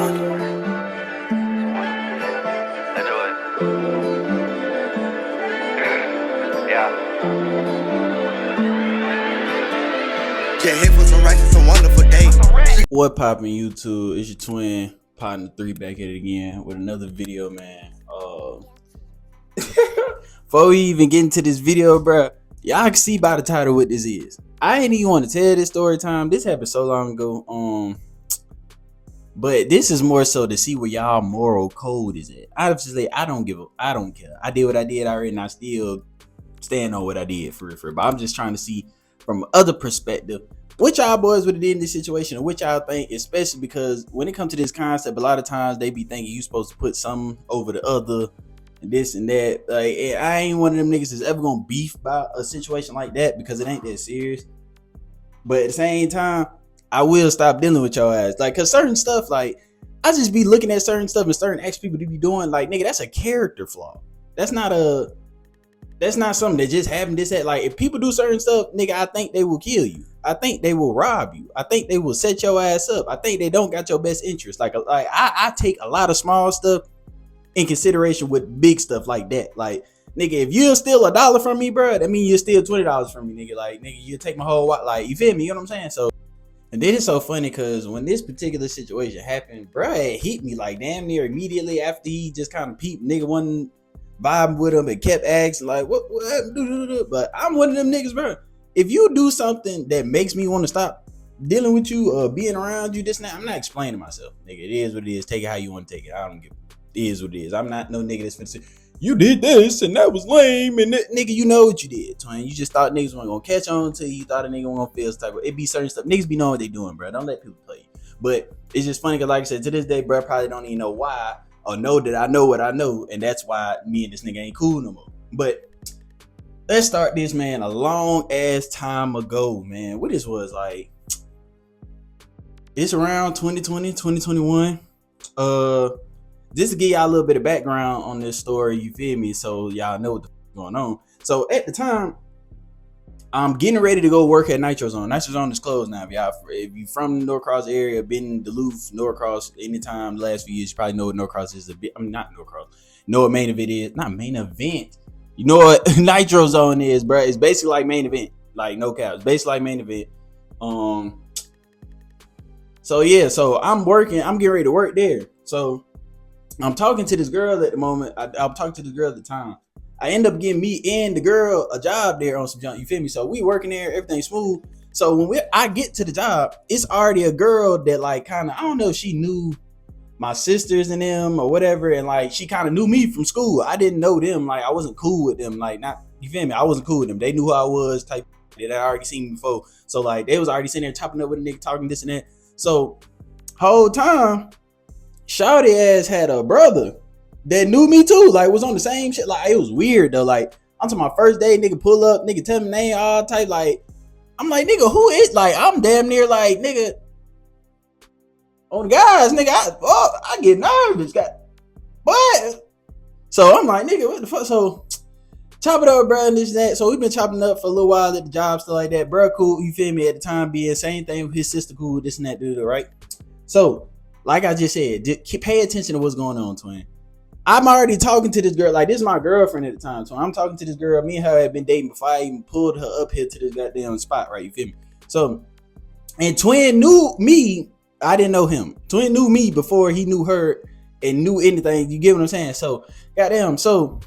What poppin' YouTube? It's your twin partner 3 back at it again with another video, man. Before we even get into this video, bro, y'all can see by the title what this is. I ain't even want to tell this story time. This happened so long ago. But this is more so to see where y'all moral code is at. Obviously, I don't care. I did what I did already, and I still stand on what I did for real. But I'm just trying to see from other perspective what y'all boys would have did in this situation, and what y'all think, especially because when it comes to this concept, a lot of times they be thinking you supposed to put something over the other and this and that. Like, I ain't one of them niggas that's ever gonna beef about a situation like that because it ain't that serious. But at the same time, I will stop dealing with your ass. Like, cause certain stuff, like, I just be looking at certain stuff and certain ex people to be doing, like, nigga, that's a character flaw. That's not something that just happened. Like, if people do certain stuff, nigga, I think they will kill you. I think they will rob you. I think they will set your ass up. I think they don't got your best interest. Like I take a lot of small stuff in consideration with big stuff like that. Like, nigga, if you'll steal $1 from me, bro, that means you'll steal $20 from me, nigga. Like, nigga, you'll take my whole watch. Like, you feel me? You know what I'm saying? So, and then it's so funny because when this particular situation happened, bro, it hit me like damn near immediately after he just kind of peeped. Nigga wasn't vibing with him and kept asking like, what happened? But I'm one of them niggas, bro. If you do something that makes me want to stop dealing with you or being around you, this and that, I'm not explaining myself, nigga. It is what it is. Take it how you want to take it. I don't give. It is what it is. I'm not no nigga that's finna say you did this and that was lame and that, nigga. You know what you did, twin. You just thought niggas weren't gonna catch on to you. You thought a nigga wasn't gonna feel type of. It be certain stuff. Niggas be knowing what they doing, bro. Don't let people play you. But it's just funny because, like I said, to this day, bro, probably don't even know why or know that I know what I know, and that's why me and this nigga ain't cool no more. But let's start this, man, a long ass time ago, man. What this was like, it's around 2020, 2021. Just to give y'all a little bit of background on this story, you feel me? So y'all know what the fuck going on. So at the time, I'm getting ready to go work at Nitro Zone. Nitro Zone is closed now. If you from the Norcross area, been in Duluth, Norcross, anytime the last few years, you probably know what Norcross is. Not Norcross. Know what Main Event is. Not Main Event. You know what Nitro Zone is, bro? It's basically like Main Event. Like, no cap. It's basically like Main Event. So yeah, so I'm getting ready to work there. So I'm talking to this girl at the moment. I'm talking to this girl at the time. I end up getting me and the girl a job there on some junk. You feel me? So we working there, everything's smooth. So when I get to the job, it's already a girl that like kind of, I don't know if she knew my sisters and them or whatever, and like she kind of knew me from school. I didn't know them. Like, I wasn't cool with them. Like, not, you feel me? I wasn't cool with them. They knew who I was, type that I already seen me before. So like they was already sitting there chopping up with a nigga, talking this and that. So whole time, shawty ass had a brother that knew me too. Like, was on the same shit. Like, it was weird though. Like, I'm to my first day, nigga pull up, nigga tell me name all type. Like, I'm like, nigga, who is? Like, I'm damn near like, nigga, on guys, nigga, I get nervous. What? So I'm like, nigga, what the fuck? So chop it up, bro, and this and that. So we've been chopping up for a little while at the job, stuff like that. Bro, cool, you feel me? At the time being, same thing with his sister, cool, this and that, dude, right? So, like I just said, pay attention to what's going on, twin. I'm already talking to this girl. Like, this is my girlfriend at the time. So I'm talking to this girl. Me and her had been dating before I even pulled her up here to this goddamn spot, right? You feel me? So, and twin knew me. I didn't know him. Twin knew me before he knew her and knew anything. You get what I'm saying? So, goddamn. So,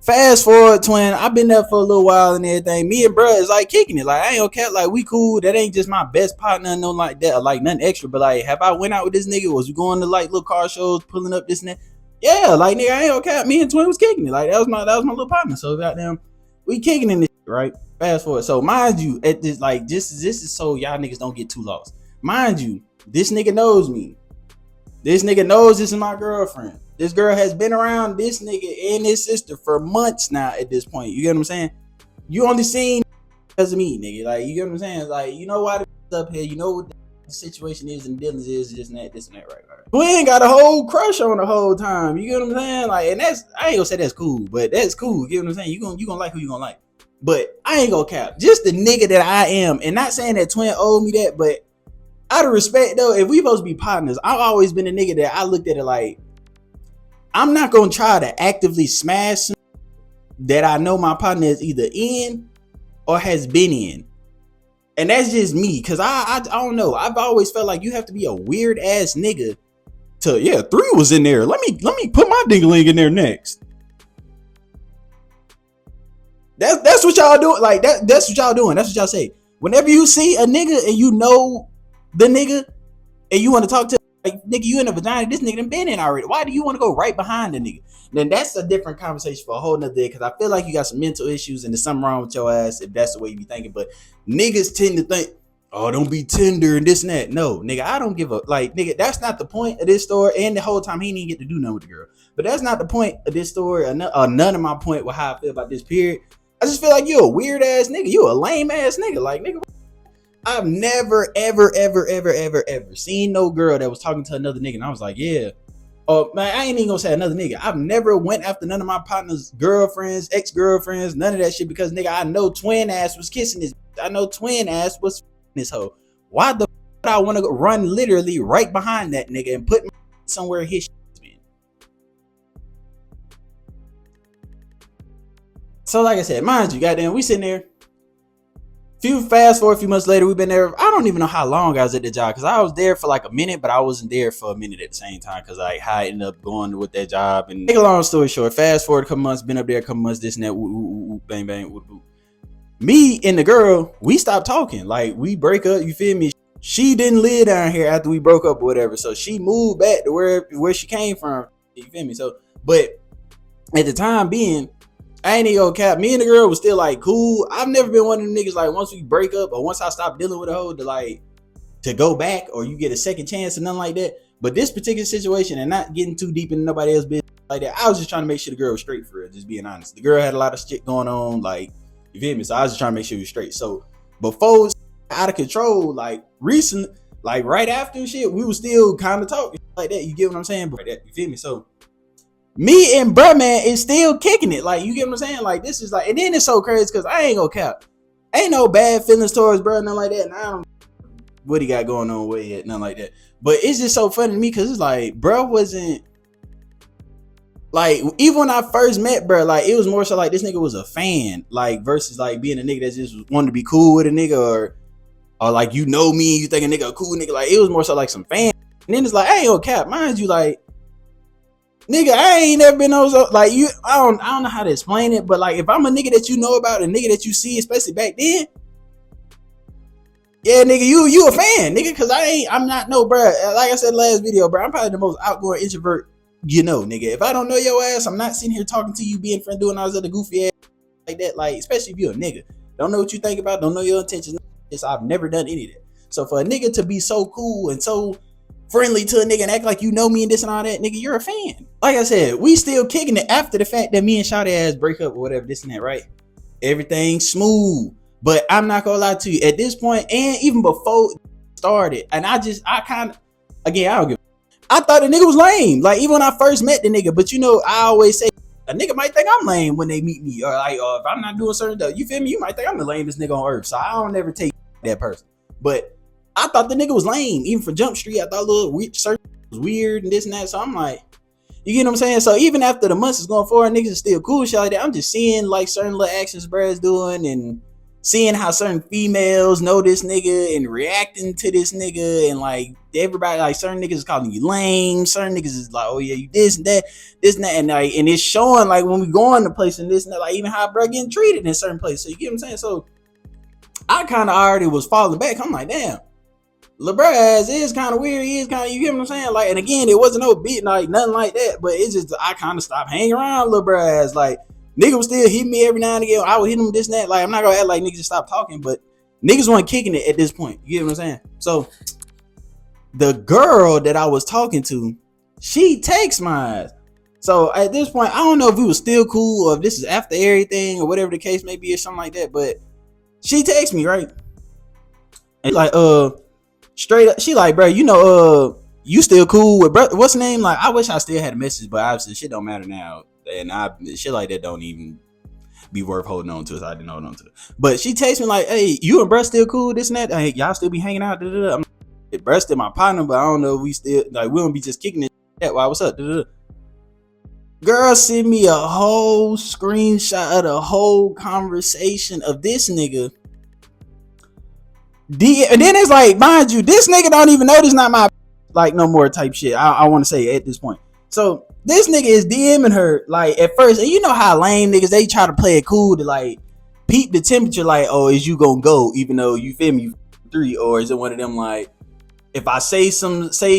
fast forward, twin. I've been there for a little while and everything. Me and bruh is like kicking it. Like, I ain't gonna cap. Like, we cool. That ain't just my best partner, no like that, or like nothing extra. But like, have I went out with this nigga? Was we going to like little car shows, pulling up this and that? Yeah, like, nigga, I ain't gonna cap. Me and twin was kicking it. Like, that was my little partner. So goddamn, we kicking in this shit, right? Fast forward. So mind you, at this, like, this is so y'all niggas don't get too lost. Mind you, this nigga knows me. This nigga knows this is my girlfriend. This girl has been around this nigga and his sister for months now at this point. You get what I'm saying? You only seen because of me, nigga. Like, you get what I'm saying? Like, you know why the up here. You know what the situation is and dealings is, this and that, right? We ain't got a whole crush on the whole time. You get what I'm saying? Like, and that's, I ain't gonna say that's cool, but that's cool. You get what I'm saying? You gonna like who you gonna like. But I ain't gonna cap. Just the nigga that I am, and not saying that twin owed me that, but out of respect though, if we supposed to be partners, I've always been a nigga that I looked at it like, I'm not gonna try to actively smash that I know my partner is either in or has been in. And that's just me, cause I don't know. I've always felt like you have to be a weird ass nigga to, yeah, 3 was in there. Let me put my ding-a-ling in there next. That's what y'all doing. Like that's what y'all doing. That's what y'all say. Whenever you see a nigga and you know the nigga and you want to talk to, like, nigga, you in a vagina, this nigga done been in already. Why do you want to go right behind the nigga? Then that's a different conversation for a whole nother day, because I feel like you got some mental issues and there's something wrong with your ass if that's the way you be thinking. But niggas tend to think, oh, don't be tender and this and that. No, nigga, I don't give a, like, nigga, that's not the point of this story. And the whole time he didn't even get to do nothing with the girl. But that's not the point of this story, or none of my point with how I feel about this period. I just feel like you a weird ass nigga. You a lame ass nigga. Like, nigga, I've never, ever seen no girl that was talking to another nigga and I was like, yeah. Oh, man, I ain't even gonna say another nigga. I've never went after none of my partner's girlfriends, ex-girlfriends, none of that shit, because, nigga, I know twin ass was kissing this. I know twin ass was this hoe. Why the I want to run literally right behind that nigga and put my somewhere his shit's been? So, like I said, mind you, goddamn, we sitting there. Fast forward a few months later, we've been there. I don't even know how long I was at the job, because I was there for like a minute, but I wasn't there for a minute at the same time, because like how I ended up going with that job. And make a long story short, fast forward a couple months, been up there a couple months, this and that, bang bang. Me and the girl, we stopped talking. Like, we break up, you feel me? She didn't live down here after we broke up or whatever, so she moved back to where she came from. You feel me? So, but at the time being, I ain't even gonna cap. Me and the girl was still like cool. I've never been one of them niggas like, once we break up or once I stop dealing with a hoe, to go back or you get a second chance or nothing like that. But this particular situation, and not getting too deep into nobody else's business like that, I was just trying to make sure the girl was straight, for real, just being honest. The girl had a lot of shit going on, like, you feel me? So I was just trying to make sure you was straight. So before it was out of control, like recently, like right after shit, we was still kind of talking like that. You get what I'm saying? But you feel me? So me and bruh man is still kicking it. Like, you get what I'm saying? Like, this is like, and then it's so crazy because I ain't gonna cap. Ain't no bad feelings towards bruh, nothing like that. And I don't know what he got going on with it, nothing like that. But it's just so funny to me because it's like, bruh wasn't, like, even when I first met bruh, like, it was more so like this nigga was a fan, like, versus like being a nigga that just wanted to be cool with a nigga, or like, you know me, you think a nigga a cool nigga. Like, it was more so like some fan. And then it's like, I ain't gonna cap, mind you, like, nigga, I ain't never been those, like, you, I don't know how to explain it, but like, if I'm a nigga that you know about, a nigga that you see, especially back then, yeah, nigga, you a fan, nigga, cause I'm not no, bruh, like I said last video, bruh, I'm probably the most outgoing introvert, you know, nigga. If I don't know your ass, I'm not sitting here talking to you, being friend, doing all this other goofy ass like that, like, especially if you're a nigga. Don't know what you think about, don't know your intentions. I've never done any of that. So for a nigga to be so cool and so friendly to a nigga and act like you know me and this and all that, nigga, you're a fan. Like I said, we still kicking it after the fact that me and Shawty ass break up or whatever, this and that, right? Everything's smooth. But I'm not gonna lie to you, at this point, and even before it started, and I kind of, again, I don't give, I thought the nigga was lame. Like, even when I first met the nigga, but you know, I always say, a nigga might think I'm lame when they meet me, or like, or if I'm not doing certain stuff, you feel me? You might think I'm the lamest nigga on earth, so I don't ever take that person. But I thought the nigga was lame. Even for Jump Street, I thought little search was weird and this and that. So I'm like, you get what I'm saying? So even after the months is going forward, niggas is still cool, shit like that. I'm just seeing like certain little actions bruh's doing and seeing how certain females know this nigga and reacting to this nigga, and like everybody, like certain niggas is calling you lame, certain niggas is like, oh yeah, you this and that, and like, and it's showing like when we go in the place and this and that, like even how bruh getting treated in certain places. So you get what I'm saying? So I kind of already was falling back. I'm like, damn, Lil bruh ass is kind of weird. He is kind of, you get what I'm saying? Like, and again, it wasn't no beat, like nothing like that, but it's just, I kind of stopped hanging around Lil bruh ass. Like, nigga was still hitting me every now and again. I would hit him this and that. Like, I'm not gonna act like niggas just stopped talking, but niggas weren't kicking it at this point. You get what I'm saying? So the girl that I was talking to, she takes mine. So at this point, I don't know if we was still cool or if this is after everything or whatever the case may be or something like that, but she texts me, right? And like, straight up, she like, bro, you know, you still cool with bro? What's the name? Like, I wish I still had a message, but obviously shit don't matter now. And shit like that don't even be worth holding on to, so I didn't hold on to it. But she texts me like, hey, you and bruh still cool, this and that? Hey, y'all still be hanging out? Da, da, da. it breasted my partner, but I don't know if we still like we don't be just kicking it. Why? What's up? Girl sent me a whole screenshot of the whole conversation of this nigga. And then it's like, mind you, this nigga don't even know this not my like no more type shit. I want to say at this point. So this nigga is DMing her like at first, and you know how lame niggas they try to play it cool to like peep the temperature, like, oh, is you gonna go even though you feel me 3, or is it one of them like if I say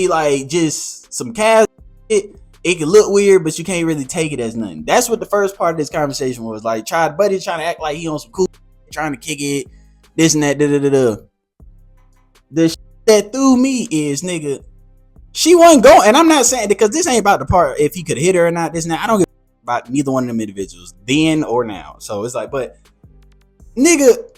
like just some casual shit, it can look weird, but you can't really take it as nothing. That's what the first part of this conversation was like. Buddy trying to act like he on some cool, trying to kick it, this and that, The shit that threw me is, nigga, she wasn't going, and I'm not saying because this ain't about the part if he could hit her or not. This and that. I don't give about neither one of them individuals then or now. So it's like, but nigga,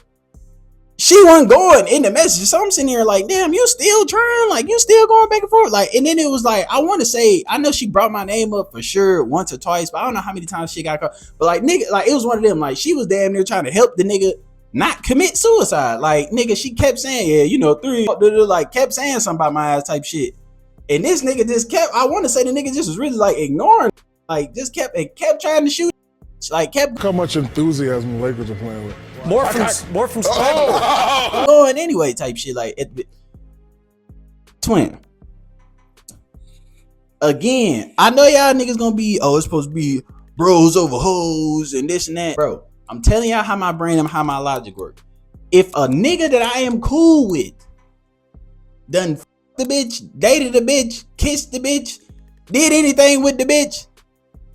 she wasn't going in the message. So I'm sitting here like, damn, you still trying? Like, you still going back and forth? Like, and then it was like, I want to say, I know she brought my name up for sure once or twice, but I don't know how many times she got caught. But like, nigga, like it was one of them. Like, she was damn near trying to help the nigga not commit suicide. Like, nigga, she kept saying, yeah, you know, 3, like, kept saying something about my ass type shit. And this nigga just kept, I want to say the nigga just was really like ignoring, like, just kept trying to shoot. Like, kept. How much enthusiasm the Lakers are playing with. More from going anyway type shit. Like, twin. Again, I know y'all niggas gonna be, oh, it's supposed to be bros over hoes and this and that. Bro, I'm telling y'all how my brain and how my logic work. If a nigga that I am cool with done f- the bitch, dated the bitch, kissed the bitch, did anything with the bitch,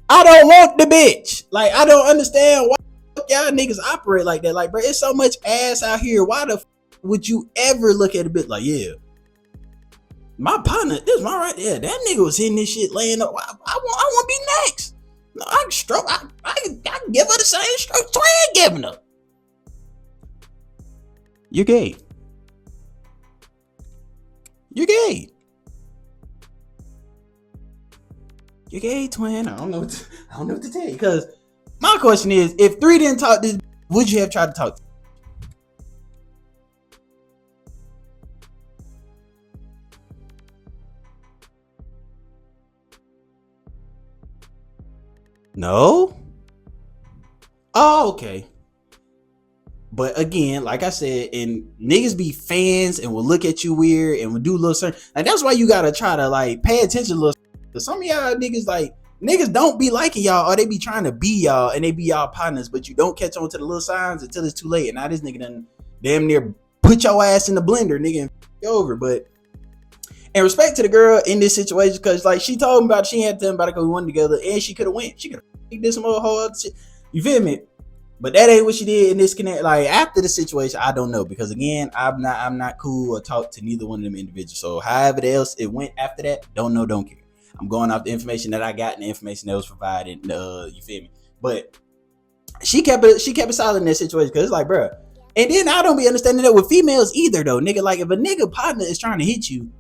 I don't want the bitch. Like, I don't understand why y'all niggas operate like that. Like, bro, it's so much ass out here. Why the f- would you ever look at a bitch like, yeah, my partner, this my right there. That nigga was hitting this shit laying up. I want to be next. No, I can stroke. I can give her the same stroke twin giving her. You're gay. You're gay. You're gay, twin. I don't know what to tell you. Because my question is, if 3 didn't talk this, would you have tried to talk to? No? Oh, okay. But again, like I said, and niggas be fans and will look at you weird and will do little certain. And that's why you gotta try to like pay attention to little. Cause some of y'all niggas like niggas don't be liking y'all, or they be trying to be y'all and they be y'all partners, but you don't catch on to the little signs until it's too late. And now this nigga done damn near put your ass in the blender, nigga, and f- over. But in respect to the girl in this situation, because like she told me about it, she had to tell me about it because we went together, and she could have went. She could have did some whole other shit. You feel me? But that ain't what she did in this connect. Like after the situation, I don't know, because again, I'm not cool or talk to neither one of them individuals. So however else it went after that, don't know, don't care. I'm going off the information that I got and the information that was provided. You feel me? But she kept it solid in that situation because it's like, bro. And then I don't be understanding that with females either, though, nigga. Like if a nigga partner is trying to hit you,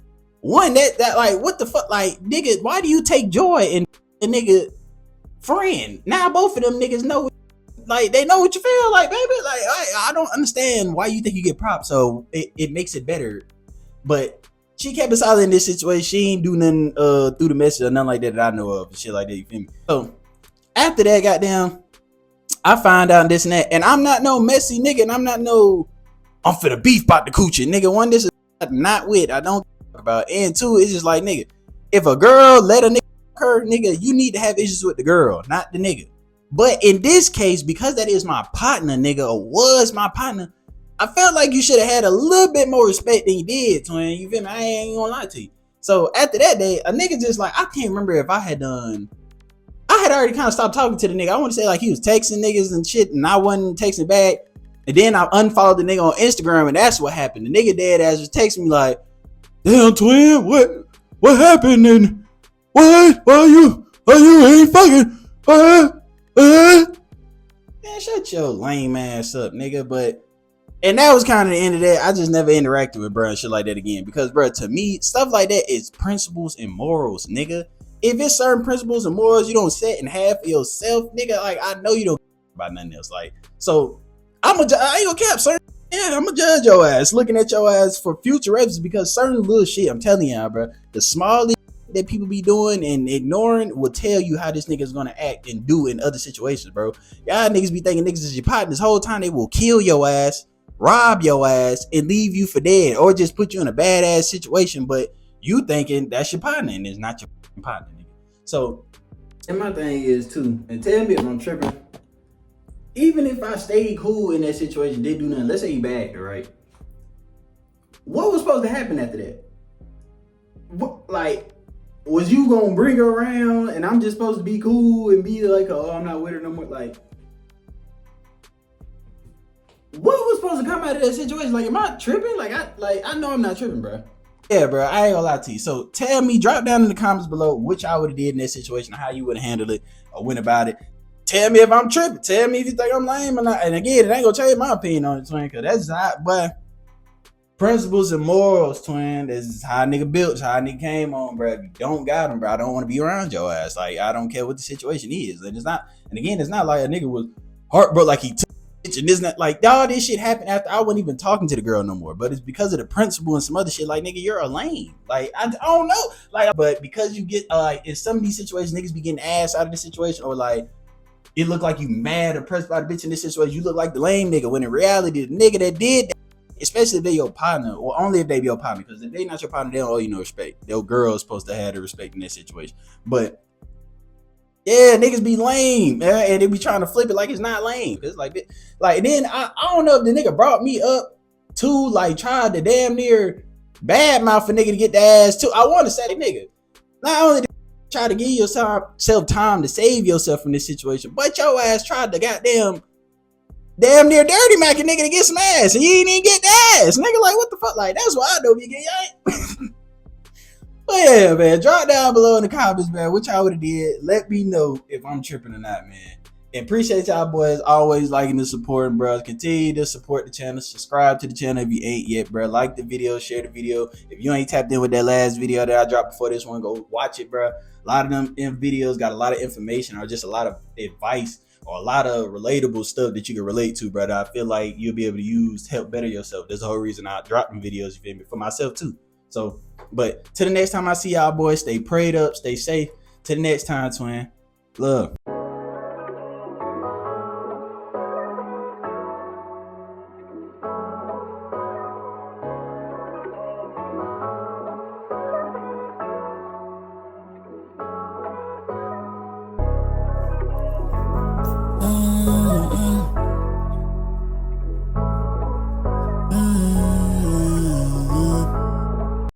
one that like what the fuck, like nigga, why do you take joy in a nigga friend? Now both of them niggas know. Like they know what you feel like, baby. Like I don't understand why you think you get props. So it makes it better. But she kept it solid in this situation. She ain't do nothing through the message or nothing like that I know of. Shit like that, you feel me? So after that, goddamn, I find out this and that. And I'm not no messy nigga, and I'm finna beef about the coochie. Nigga, one, this is not with. I don't talk about. And 2, it's just like, nigga, if a girl let a nigga her, nigga, you need to have issues with the girl, not the nigga. But in this case, because that is my partner, nigga, or was my partner, I felt like you should have had a little bit more respect than you did, twin. You feel me? I ain't gonna lie to you. So after that day, a nigga just like, I can't remember if I had already kind of stopped talking to the nigga. I want to say like he was texting niggas and shit, and I wasn't texting back. And then I unfollowed the nigga on Instagram, and that's what happened. The nigga dead ass was texting me like, damn, twin, what happened? And why you ain't fucking, man, shut your lame ass up, nigga. And that was kind of the end of that. I just never interacted with bro and shit like that again. Because, bro, to me, stuff like that is principles and morals, nigga. If it's certain principles and morals you don't set and have for yourself, nigga, like, I know you don't care about nothing else. Like, so, I ain't gonna cap, certain Yeah, I'm gonna judge your ass, looking at your ass for future references because certain little shit, I'm telling y'all, bro, the smallest that people be doing and ignoring will tell you how this nigga is gonna act and do in other situations, bro. Y'all niggas be thinking niggas is your partner this whole time. They will kill your ass, rob your ass, and leave you for dead, or just put you in a badass situation. But you thinking that's your partner and it's not your partner, nigga. So, and my thing is too, and tell me if I'm tripping. Even if I stayed cool in that situation, didn't do nothing. Let's say he bagged her, right? What was supposed to happen after that? What, like, was you gonna bring her around and I'm just supposed to be cool and be like, oh, I'm not with her no more? Like, what was supposed to come out of that situation? Like, am I tripping? I know I'm not tripping, bro. Yeah, bro, I ain't gonna lie to you. So tell me, drop down in the comments below which I would have did in that situation, how you would have handled it or went about it. Tell me if I'm tripping. Tell me if you think I'm lame or not. And again, it ain't gonna change my opinion on it, twin, because that's not, but principles and morals, twin. This is how a nigga built, it's how a nigga came on, bro. If you don't got them, bro, I don't want to be around your ass. Like, I don't care what the situation is. And it's not, and again, it's not like a nigga was heartbroken, like he took and this not like all this shit happened after I wasn't even talking to the girl no more. But it's because of the principle and some other shit. Like, nigga, you're a lame. Like, I don't know. Like, but because you get like in some of these situations, niggas be getting ass out of the situation, or like it look like you mad or pressed by the bitch in this situation. You look like the lame nigga when in reality the nigga that did that, especially if they your partner, or only if they be your partner, because if they not your partner, they don't owe you no respect. Their girl is supposed to have the respect in that situation. But yeah, niggas be lame, man, and they be trying to flip it like it's not lame. It's like then I don't know if the nigga brought me up to like tried to damn near bad mouth a nigga to get the ass too. I want to say the nigga not only try to give yourself time to save yourself from this situation, but your ass tried to damn near dirty Mac a nigga to get some ass, and you ain't even get the ass, nigga. Like, what the fuck? Like, that's why I know you get yank. But yeah, man, drop down below in the comments, man, what y'all would have did. Let me know if I'm tripping or not, man. And appreciate y'all boys always liking and supporting, bro. Continue to support the channel. Subscribe to the channel if you ain't yet, bro. Like the video, share the video. If you ain't tapped in with that last video that I dropped before this one, go watch it, bro. A lot of them videos got a lot of information or just a lot of advice or a lot of relatable stuff that you can relate to, brother. I feel like you'll be able to use to help better yourself. That's the whole reason I drop them videos, you feel me, for myself too. So, but till the next time I see y'all boys, stay prayed up, stay safe. Till the next time, twin. Love.